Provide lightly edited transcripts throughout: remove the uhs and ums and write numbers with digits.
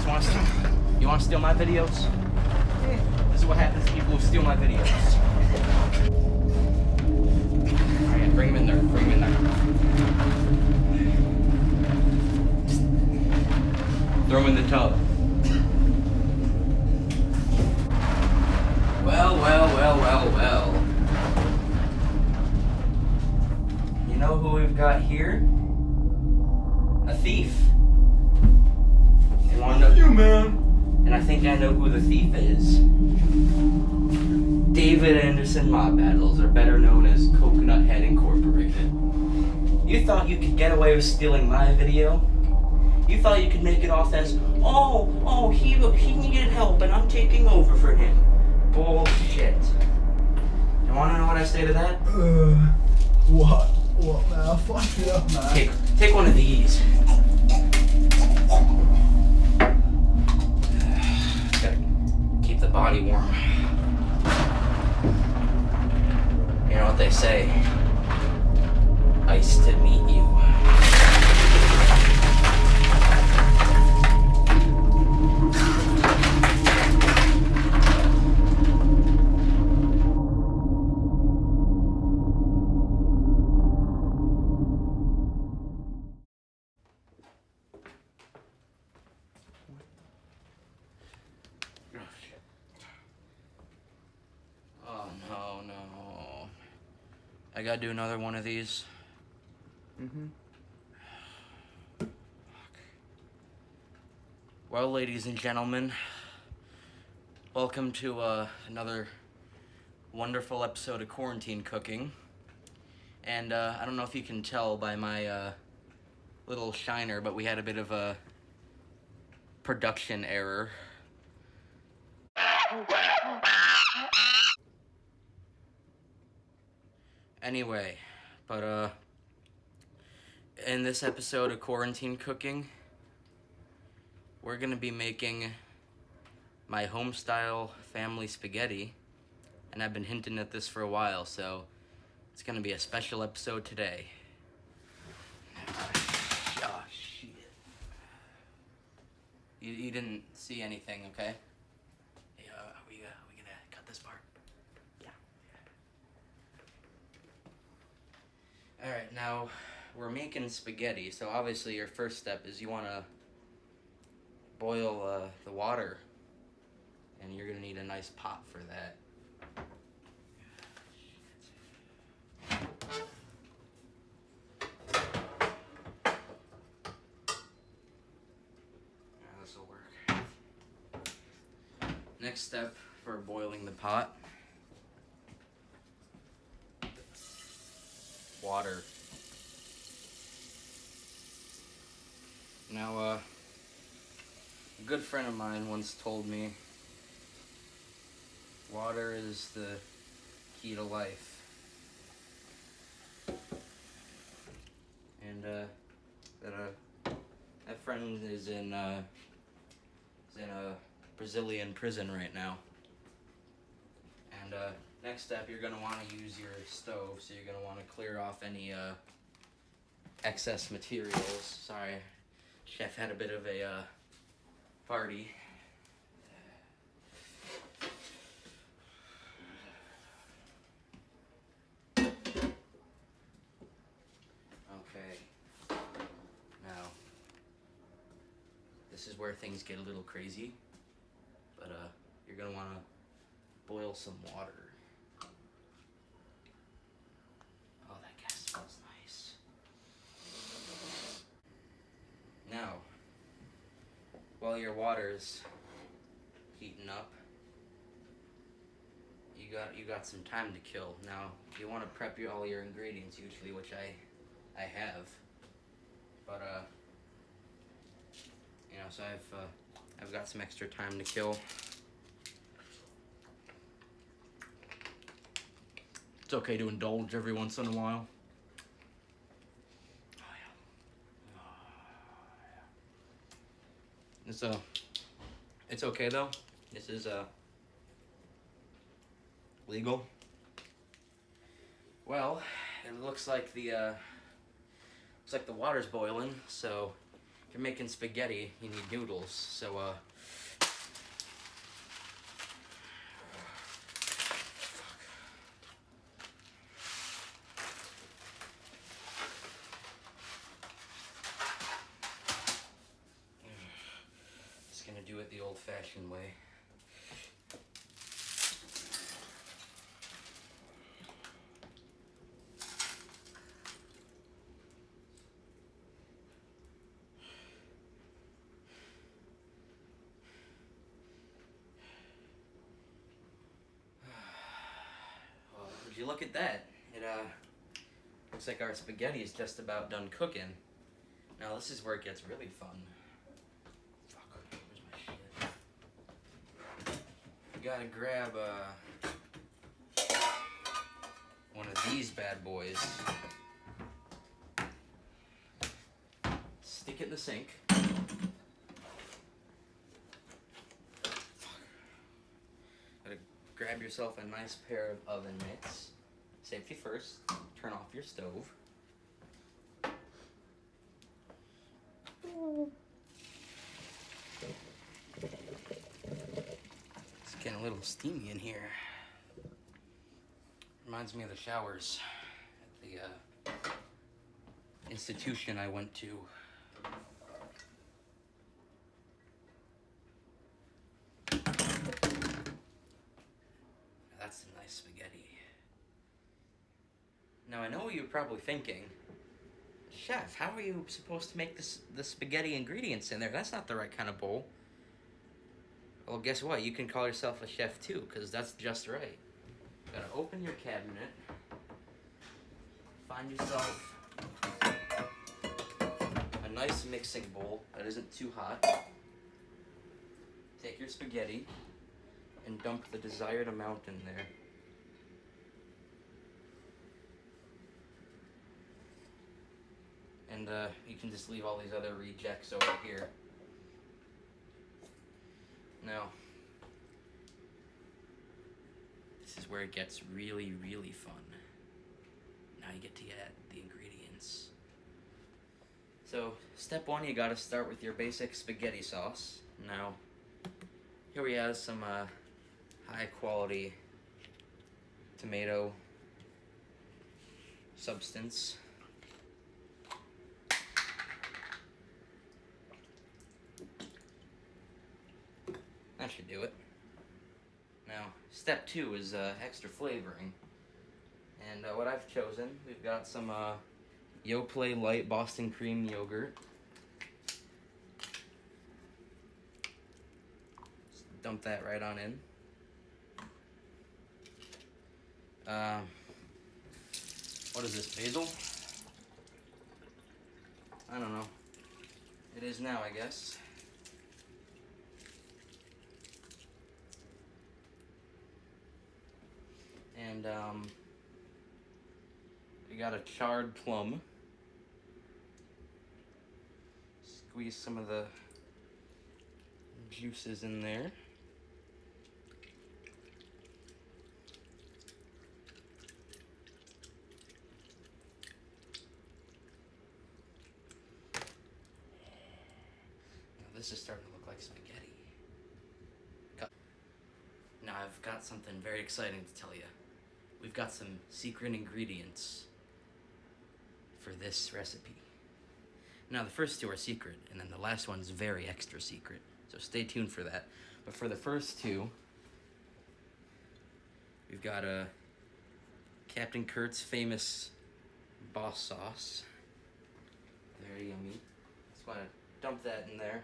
You want to steal my videos? This is what happens to people who steal my videos. Alright, bring him in there. Bring him in there. Throw him in the tub. Well. You know who we've got here? A thief. You wanna know? You, man. And I think I know who the thief is. David Anderson Mob Battles, or better known as Coconut Head Incorporated. You thought you could get away with stealing my video? You thought you could make it off as, he needed help and I'm taking over for him. Bullshit. You wanna know what I say to that? What? What, man? Fuck it up, man. Take one of these. Gotta keep the body warm. You know what they say? Ice to meet you. Oh no. I gotta do another one of these. Well, ladies and gentlemen, welcome to another wonderful episode of Quarantine Cooking. And I don't know if you can tell by my little shiner, but we had a bit of a production error. Anyway, but in this episode of Quarantine Cooking, we're gonna be making my home-style family spaghetti, and I've been hinting at this for a while, so it's gonna be a special episode today. Oh, shit. You didn't see anything, okay? Yeah, are we gonna cut this part? Yeah. Alright, now we're making spaghetti, so obviously your first step is you wanna boil the water, and you're gonna need a nice pot for that. This will work. Next step for boiling the pot: water. Now, a good friend of mine once told me water is the key to life. And that friend is in a Brazilian prison right now. And next step, you're gonna want to use your stove, so you're gonna want to clear off any excess materials. Sorry, chef had a bit of a party. Okay, now this is where things get a little crazy, but you're gonna want to boil some water. Oh, that gas smells nice. Now, while your water's heating up, you got some time to kill. Now, you want to prep all your ingredients usually, which I have, but you know, so I've got some extra time to kill. It's okay to indulge every once in a while. Oh yeah. It's okay though. This is legal. Well, it looks like the water's boiling, so you're making spaghetti, you need noodles. So, just gonna do it the old-fashioned way. Well, would you look at that? It looks like our spaghetti is just about done cooking. Now this is where it gets really fun. Fuck, where's my shit? You gotta grab one of these bad boys. Stick it in the sink. Gotta grab yourself a nice pair of oven mitts. Safety first. Turn off your stove. It's getting a little steamy in here. Reminds me of the showers at the institution I went to. That's some nice spaghetti. Now I know what you're probably thinking. Chef, how are you supposed to make the spaghetti ingredients in there? That's not the right kind of bowl. Well, guess what? You can call yourself a chef too, because that's just right. Gotta open your cabinet. Find yourself a nice mixing bowl that isn't too hot. Take your spaghetti and dump the desired amount in there. And you can just leave all these other rejects over here. Now, this is where it gets really, really fun. Now you get to add the ingredients. So, step one, you gotta start with your basic spaghetti sauce. Now, here we have some high quality tomato substance. That should do it. Now, step two is extra flavoring. And what I've chosen, we've got some Yoplait Light Boston Cream Yogurt. Just dump that right on in. What is this, basil? I don't know. It is now, I guess. And we got a charred plum. Squeeze some of the juices in there. Now this is starting to look like spaghetti. Now I've got something very exciting to tell you. We've got some secret ingredients for this recipe. Now the first two are secret, and then the last one's very extra secret. So stay tuned for that. But for the first two, we've got a Captain Kurt's famous boss sauce. Very yummy. Just want to dump that in there.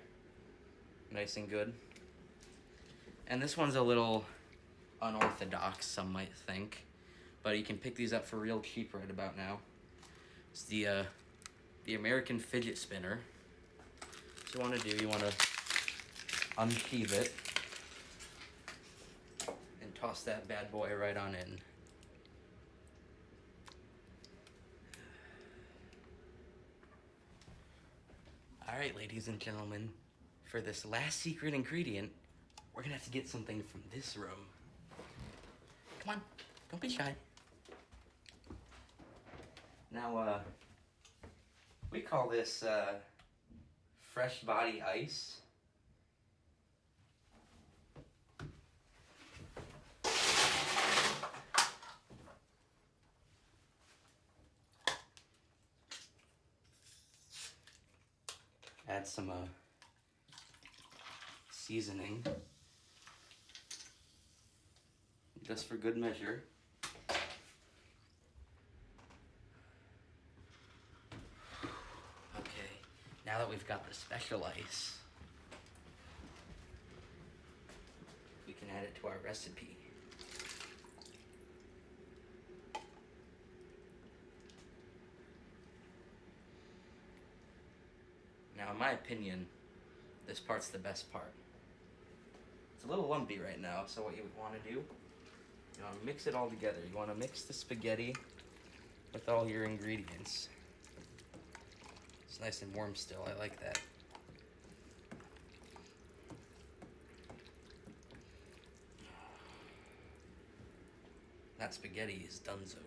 Nice and good. And this one's a little unorthodox, some might think. But you can pick these up for real cheap right about now. It's the American fidget spinner. So you want to do, you want to unsheath it and toss that bad boy right on in. All right, ladies and gentlemen, for this last secret ingredient, we're gonna have to get something from this room. Come on, don't be shy. Now, we call this fresh body ice. Add some seasoning, just for good measure. Okay, now that we've got the special ice, we can add it to our recipe. Now, in my opinion, this part's the best part. It's a little lumpy right now, so what you would want to do, you want to mix it all together. You want to mix the spaghetti with all your ingredients. It's nice and warm still, I like that. That spaghetti is donezo.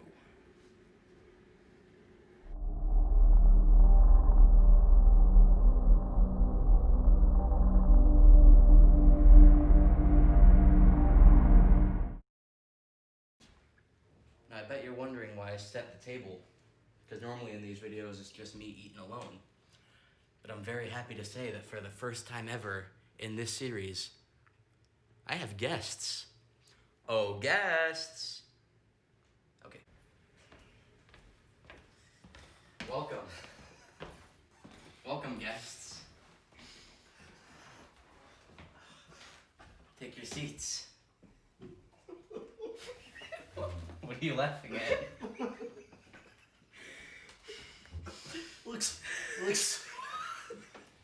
Now, I bet you're wondering why I set the table, because normally in these videos it's just me eating alone. But I'm very happy to say that for the first time ever in this series, I have guests. Oh, guests! Okay. Welcome. Welcome, guests. Take your seats. What are you laughing at? Looks.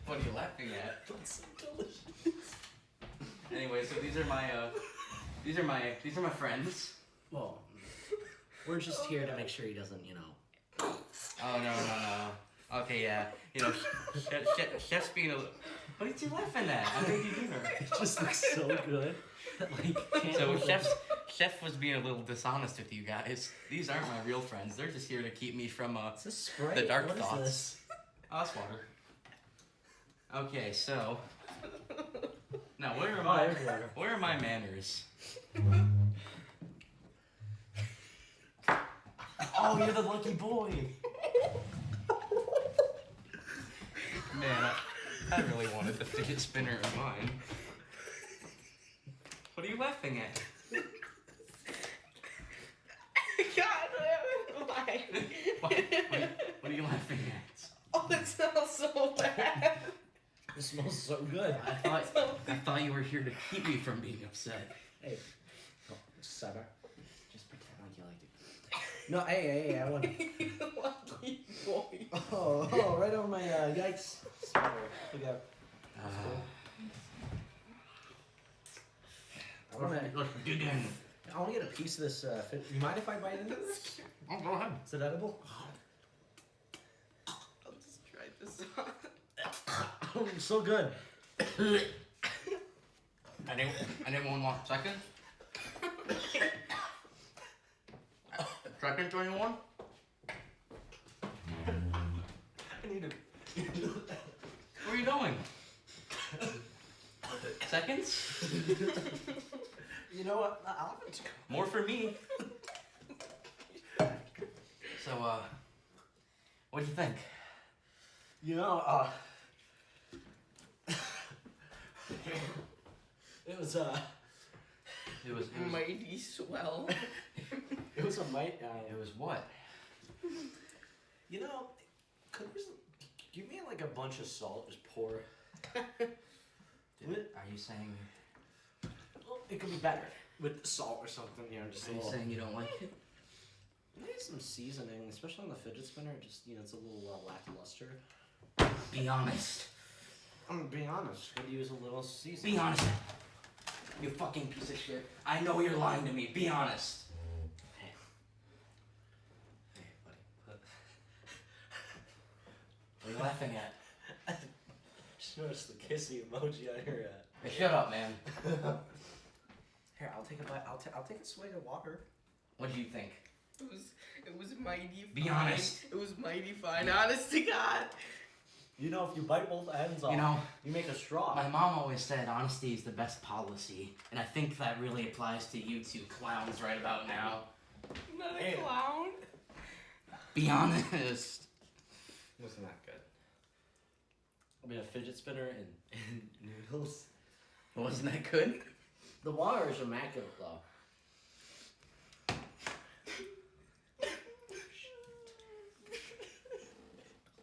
What are you laughing at? Looks so delicious. Anyway, so these are my friends. Well, we're just here to make sure he doesn't, Oh no. Okay, yeah. You know, chef's being a little. What are you laughing at? I made you dinner. It just looks so good that can't So help it. chef was being a little dishonest with you guys. These aren't my real friends. They're just here to keep me from Is this Sprite? the dark What is thoughts. this? Oh, that's water. Okay, so now where are Oh, my there's water. where are my manners? Oh, you're the lucky boy. Man, I really wanted the fidget spinner in mine. What are you laughing at? God, why? What are you laughing at? Oh, it smells so bad. It smells so good. I thought you were here to keep me from being upset. Hey, Sarah, just pretend like you liked it. No, hey, I want. You lucky boy. Oh, right over my yikes. Sorry. Look out. I want to. Look, dig in. I want to get a piece of this. You mind if I bite into this? Oh, go ahead. Is it edible? I'll just try this on. Oh, it's so good. Anyone want second? Second to anyone? I need to. Where are you going? Seconds? You know what? I'll have it. More for me. So, what'd you think? You know, it was It was Mighty swell. it was a might. it was what? You know, could we give me like a bunch of salt? Just pour. Dude, are you saying Well, it could be better with salt or something. Just a are you little. saying you don't like it? Maybe some seasoning, especially on the fidget spinner. Just it's a little lackluster. Be honest. I'm gonna be honest. Could use a little seasoning. Be honest. You fucking piece of shit. I know you're lying to me. Be honest. Hey, buddy. What are you laughing at? Just noticed the kissy emoji on your. Hey, shut up, man. Here, I'll take a bite. I'll take a swig of water. What do you think? It was mighty Be fine. honest. It was mighty fine. Honest to God. You know, if you bite both ends off, You know, you make a straw. my mom always said honesty is the best policy, and I think that really applies to you two clowns right about now. I'm not a Hey. clown. Be honest. Wasn't that good? I'll be a fidget spinner and noodles. Wasn't that good? The water is immaculate, though.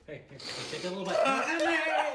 Hey, take a little bite.